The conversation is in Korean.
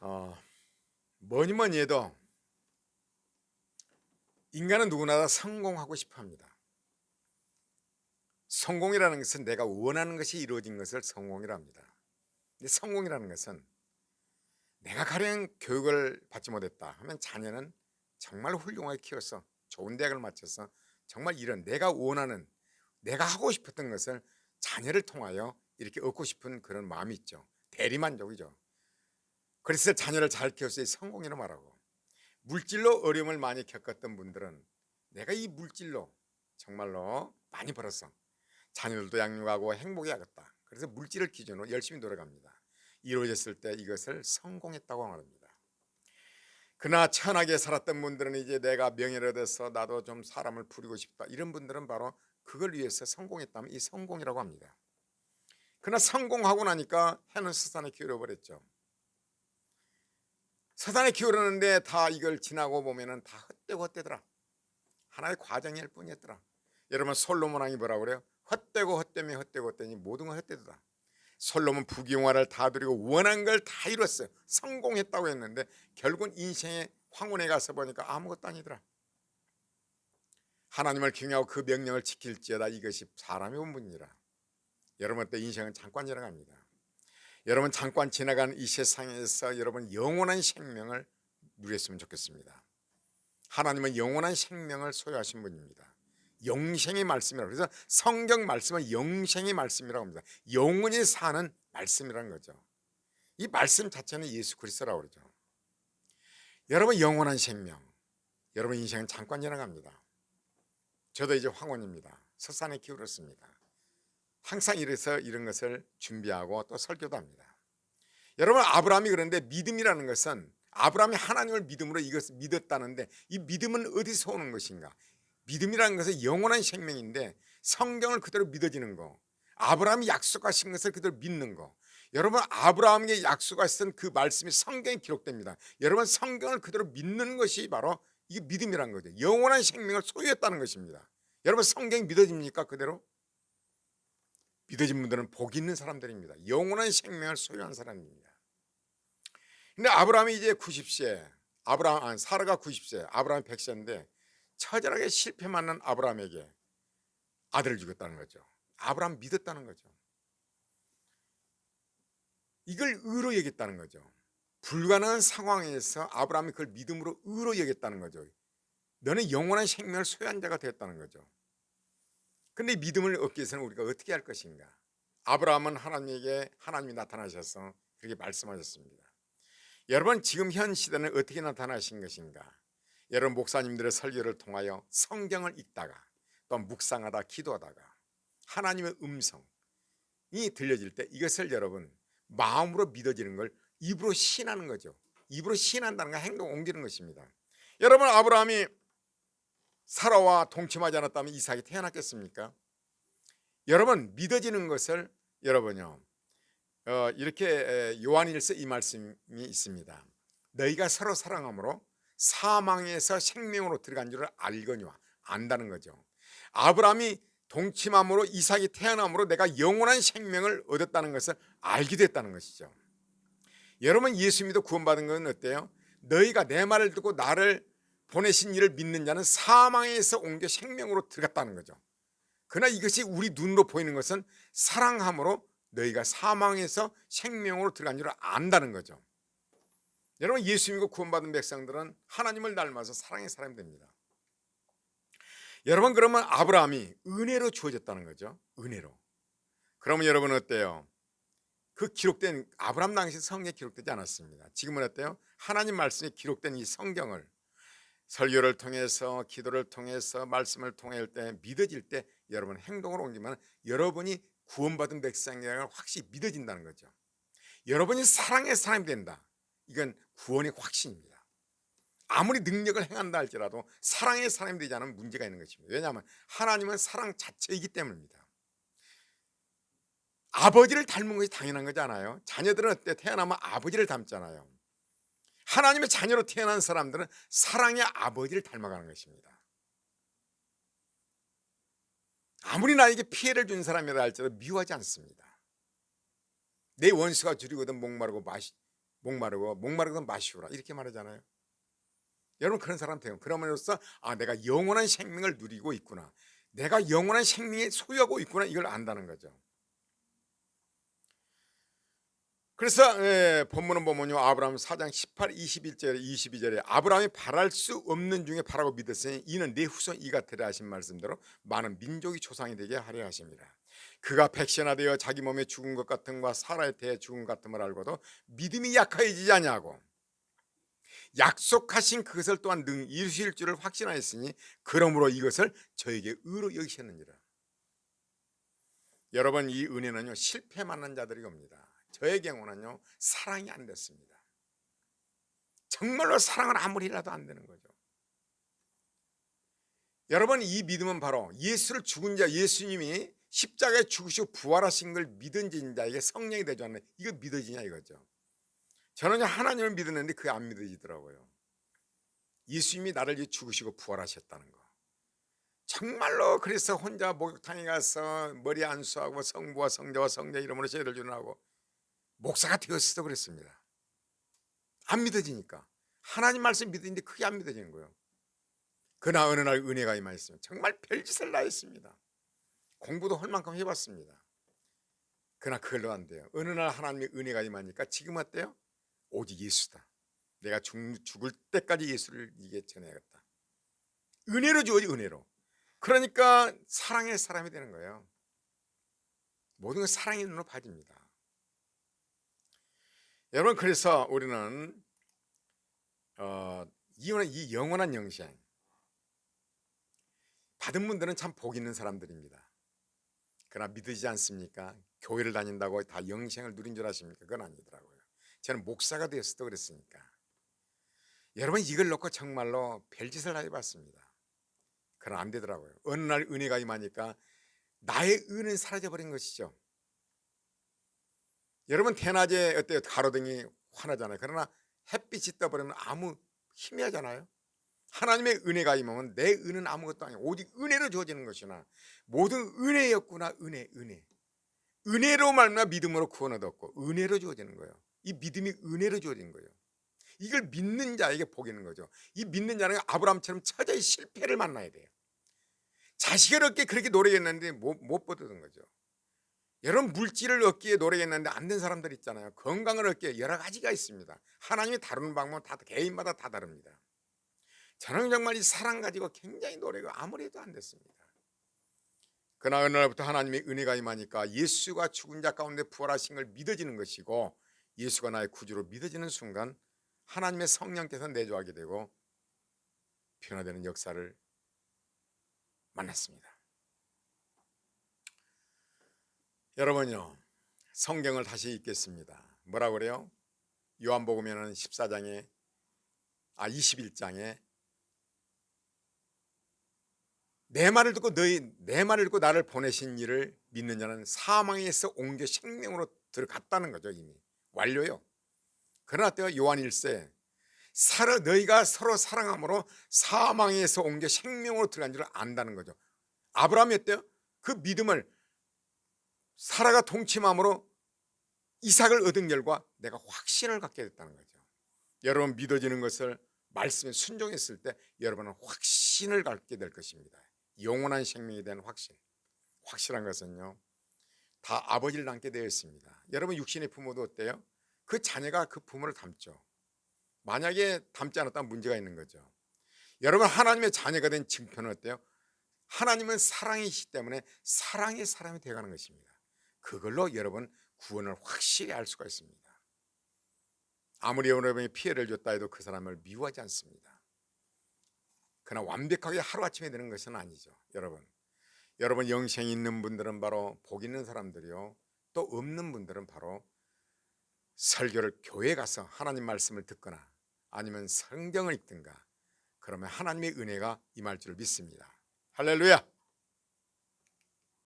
어, 뭐니 뭐니 해도 인간은 누구나 다 성공하고 싶어 합니다. 성공이라는 것은 내가 원하는 것이 이루어진 것을 성공이라 합니다. 근데 성공이라는 것은 내가 가령 교육을 받지 못했다 하면 자녀는 정말 훌륭하게 키워서 좋은 대학을 마쳐서 정말 이런 내가 원하는, 내가 하고 싶었던 것을 자녀를 통하여 이렇게 얻고 싶은 그런 마음이 있죠. 대리만족이죠. 그래서 자녀를 잘 키웠어야 성공이라고 말하고, 물질로 어려움을 많이 겪었던 분들은 내가 이 물질로 정말로 많이 벌었어, 자녀들도 양육하고 행복해야겠다, 그래서 물질을 기준으로 열심히 노력합니다. 이루어졌을 때 이것을 성공했다고 말합니다. 그러나 천하게 살았던 분들은 이제 내가 명예를 얻어서 나도 좀 사람을 부리고 싶다, 이런 분들은 바로 그걸 위해서 성공했다면 이 성공이라고 합니다. 그러나 성공하고 나니까 해는 서산에 기울어버렸죠. 서산에 기울었는데 다 이걸 지나고 보면은 다 헛되고 헛되더라. 하나의 과정일 뿐이었더라. 여러분, 솔로몬 왕이 뭐라고 그래요? 헛되고 헛되며 헛되고 헛되니 모든 건 헛되다. 솔로몬 부귀영화를 다 누리고 원한 걸 다 이뤘어요. 성공했다고 했는데 결국은 인생의 황혼에 가서 보니까 아무것도 아니더라. 하나님을 경외하고 그 명령을 지킬지어다, 이것이 사람의 본분이라. 여러분, 때 인생은 잠깐 지나갑니다. 여러분, 잠깐 지나간 이 세상에서 여러분 영원한 생명을 누렸으면 좋겠습니다. 하나님은 영원한 생명을 소유하신 분입니다. 영생의 말씀이라고, 그래서 성경 말씀은 영생의 말씀이라고 합니다. 영원히 사는 말씀이라는 거죠. 이 말씀 자체는 예수 그리스도라고 그러죠. 여러분, 영원한 생명, 여러분 인생은 잠깐 지나갑니다. 저도 이제 황혼입니다. 서산에 기울었습니다. 항상 이래서 이런 것을 준비하고 또 설교도 합니다. 여러분, 아브라함이 그런데 믿음이라는 것은, 아브라함이 하나님을 믿음으로 이것을 믿었다는데 이 믿음은 어디서 오는 것인가? 믿음이라는 것은 영원한 생명인데 성경을 그대로 믿어지는 거, 아브라함이 약속하신 것을 그대로 믿는 거. 여러분, 아브라함에게 약속하신 그 말씀이 성경에 기록됩니다. 여러분, 성경을 그대로 믿는 것이 바로 이게 믿음이라는 거죠. 영원한 생명을 소유했다는 것입니다. 여러분, 성경이 믿어집니까? 그대로 믿어진 분들은 복 있는 사람들입니다. 영원한 생명을 소유한 사람입니다. 근데 아브라함이 이제 90세, 사라가 90세, 아브라함이 100세인데 처절하게 실패 만난 아브라함에게 아들을 주겠다는 거죠. 아브라함 믿었다는 거죠. 이걸 의로 여겼다는 거죠. 불가능한 상황에서 아브라함이 그걸 믿음으로 의로 여겼다는 거죠. 너는 영원한 생명을 소유한 자가 되었다는 거죠. 그런데 믿음을 얻기 위해서는 우리가 어떻게 할 것인가? 아브라함은 하나님에게 하나님이 나타나셔서 그렇게 말씀하셨습니다. 여러분, 지금 현 시대는 어떻게 나타나신 것인가? 여러분, 목사님들의 설교를 통하여 성경을 읽다가 또 묵상하다 기도하다가 하나님의 음성이 들려질 때 이것을 여러분 마음으로 믿어지는 걸 입으로 신하는 거죠. 입으로 신한다는 건 행동 옮기는 것입니다. 여러분, 아브라함이 사라와 동침하지 않았다면 이삭이 태어났겠습니까? 여러분, 믿어지는 것을 여러분요, 이렇게 요한일서 이 말씀이 있습니다. 너희가 서로 사랑함으로 사망에서 생명으로 들어간 줄을 알거니와, 안다는 거죠. 아브라함이 동침함으로 이삭이 태어남으로 내가 영원한 생명을 얻었다는 것을 알게 됐다는 것이죠. 여러분, 예수 믿어 구원받은 건 어때요? 너희가 내 말을 듣고 나를 보내신 이를 믿는 자는 사망에서 옮겨 생명으로 들어갔다는 거죠. 그러나 이것이 우리 눈으로 보이는 것은 사랑함으로 너희가 사망에서 생명으로 들어간 줄 안다는 거죠. 여러분, 예수 믿고 구원받은 백성들은 하나님을 닮아서 사랑의 사람이 됩니다. 여러분, 그러면 아브라함이 은혜로 주어졌다는 거죠. 은혜로. 그러면 여러분 어때요? 그 기록된, 아브라함 당시 성경에 기록되지 않았습니다. 지금은 어때요? 하나님 말씀에 기록된 이 성경을 설교를 통해서, 기도를 통해서, 말씀을 통할 때 믿어질 때 여러분 행동으로 옮기면 여러분이 구원받은 백성이라는 걸 확실히 믿어진다는 거죠. 여러분이 사랑의 사람이 된다, 이건 구원의 확신입니다. 아무리 능력을 행한다 할지라도 사랑의 사람이 되지 않으면 문제가 있는 것입니다. 왜냐하면 하나님은 사랑 자체이기 때문입니다. 아버지를 닮은 것이 당연한 거잖아요. 자녀들은 어때? 태어나면 아버지를 닮잖아요. 하나님의 자녀로 태어난 사람들은 사랑의 아버지를 닮아가는 것입니다. 아무리 나에게 피해를 준 사람이라 할지라도 미워하지 않습니다. 내 원수가 줄이거든 목마르고 목마르거든 마시오라 이렇게 말하잖아요. 여러분 그런 사람 돼요. 그러므로써 내가 영원한 생명을 누리고 있구나, 내가 영원한 생명에 소유하고 있구나, 이걸 안다는 거죠. 그래서 본문은 보면요, 아브라함 4장 18, 21절에 22절에 아브라함이 바랄 수 없는 중에 바라고 믿었으니 이는 내 후손 이가 되라 하신 말씀대로 많은 민족이 조상이 되게 하려 하십니다. 그가 백신화되어 자기 몸에 죽은 것 같음과 사라에 대해 죽은 것 같음을 알고도 믿음이 약하여지지 아니하고 약속하신 그것을 또한 능 이루실 줄을 확신하였으니 그러므로 이것을 저에게 의로 여기셨느니라. 여러분, 이 은혜는요 실패 만난 자들이 옵니다. 저의 경우는요 사랑이 안 됐습니다. 정말로 사랑을 아무리 해도 안 되는 거죠. 여러분, 이 믿음은 바로 예수를 죽은 자, 예수님이 십자가에 죽으시고 부활하신 걸 믿은 자에게 성령이 되지 않는, 이거 믿어지냐 이거죠. 저는 하나님을 믿었는데 그게 안 믿어지더라고요. 예수님이 나를 위해 죽으시고 부활하셨다는 거, 정말로. 그래서 혼자 목욕탕에 가서 머리 안수하고 성부와 성자와 성자 이름으로 제를 주문하고 목사가 되었어도 그랬습니다. 안 믿어지니까. 하나님 말씀 믿었는데 그게 안 믿어지는 거예요. 그러나 어느 날 은혜가 임하였으면 정말 별짓을 다 했습니다. 공부도 할 만큼 해봤습니다. 그러나 그걸로 안 돼요. 어느 날 하나님의 은혜가 임하니까 지금 어때요? 오직 예수다. 내가 죽을 때까지 예수를 이게 전해야겠다. 은혜로 주어지, 은혜로. 그러니까 사랑의 사람이 되는 거예요. 모든 건 사랑의 눈으로 봐집니다. 여러분, 그래서 우리는 이 영원한 영생 받은 분들은 참 복 있는 사람들입니다. 그러나 믿으지 않습니까? 교회를 다닌다고 다 영생을 누린 줄 아십니까? 그건 아니더라고요. 저는 목사가 되었어도 그랬으니까. 여러분, 이걸 놓고 정말로 별짓을 다 해봤습니다. 그러나 안 되더라고요. 어느 날 은혜가 임하니까 나의 은은 사라져버린 것이죠. 여러분, 대낮에 어때요? 가로등이 환하잖아요. 그러나 햇빛이 떠버리면 아무 힘이 하잖아요. 하나님의 은혜가 임하면 내 은은 아무것도 아니고 오직 은혜로 주어지는 것이나 모든 은혜였구나. 은혜로 말미암아 믿음으로 구원 얻었고 은혜로 주어지는 거예요. 이 믿음이 은혜로 주어진 거예요. 이걸 믿는 자에게 복이 있는 거죠. 이 믿는 자는 아브라함처럼 처자의 실패를 만나야 돼요. 자식을 얻기에 그렇게 노력했는데 못 얻은 거죠. 여러분, 물질을 얻기에 노력했는데 안 된 사람들 있잖아요. 건강을 얻기에 여러 가지가 있습니다. 하나님이 다루는 방법은 다 개인마다 다 다릅니다. 저는 정말 이 사랑 가지고 굉장히 노력을 아무리 해도 안 됐습니다. 그러나 어느 날부터 하나님의 은혜가 임하니까 예수가 죽은 자 가운데 부활하신 걸 믿어지는 것이고 예수가 나의 구주로 믿어지는 순간 하나님의 성령께서 내주하게 되고 변화되는 역사를 만났습니다. 여러분요, 성경을 다시 읽겠습니다. 뭐라고 그래요? 요한복음에는 21장에 내 말을 듣고 나를 보내신 이를 믿는 자는 사망에서 옮겨 생명으로 들어갔다는 거죠. 이미 완료요. 그러나 또 요한 1세 너희가 서로 사랑함으로 사망에서 옮겨 생명으로 들어간 줄을 안다는 거죠. 아브라함이 어때요? 그 믿음을 사라가 동침함으로 이삭을 얻은 결과 내가 확신을 갖게 됐다는 거죠. 여러분, 믿어지는 것을 말씀에 순종했을 때 여러분은 확신을 갖게 될 것입니다. 영원한 생명에 대한 확실한 것은요 다 아버지를 닮게 되어 있습니다. 여러분, 육신의 부모도 어때요? 그 자녀가 그 부모를 닮죠. 만약에 닮지 않았다면 문제가 있는 거죠. 여러분, 하나님의 자녀가 된 증표는 어때요? 하나님은 사랑이시기 때문에 사랑의 사람이 되어가는 것입니다. 그걸로 여러분 구원을 확실히 알 수가 있습니다. 아무리 여러분이 피해를 줬다 해도 그 사람을 미워하지 않습니다. 그러나 완벽하게 하루아침에 되는 것은 아니죠. 여러분 영생이 있는 분들은 바로 복 있는 사람들이요, 또 없는 분들은 바로 설교를 교회에 가서 하나님 말씀을 듣거나 아니면 성경을 읽든가, 그러면 하나님의 은혜가 임할 줄 믿습니다. 할렐루야.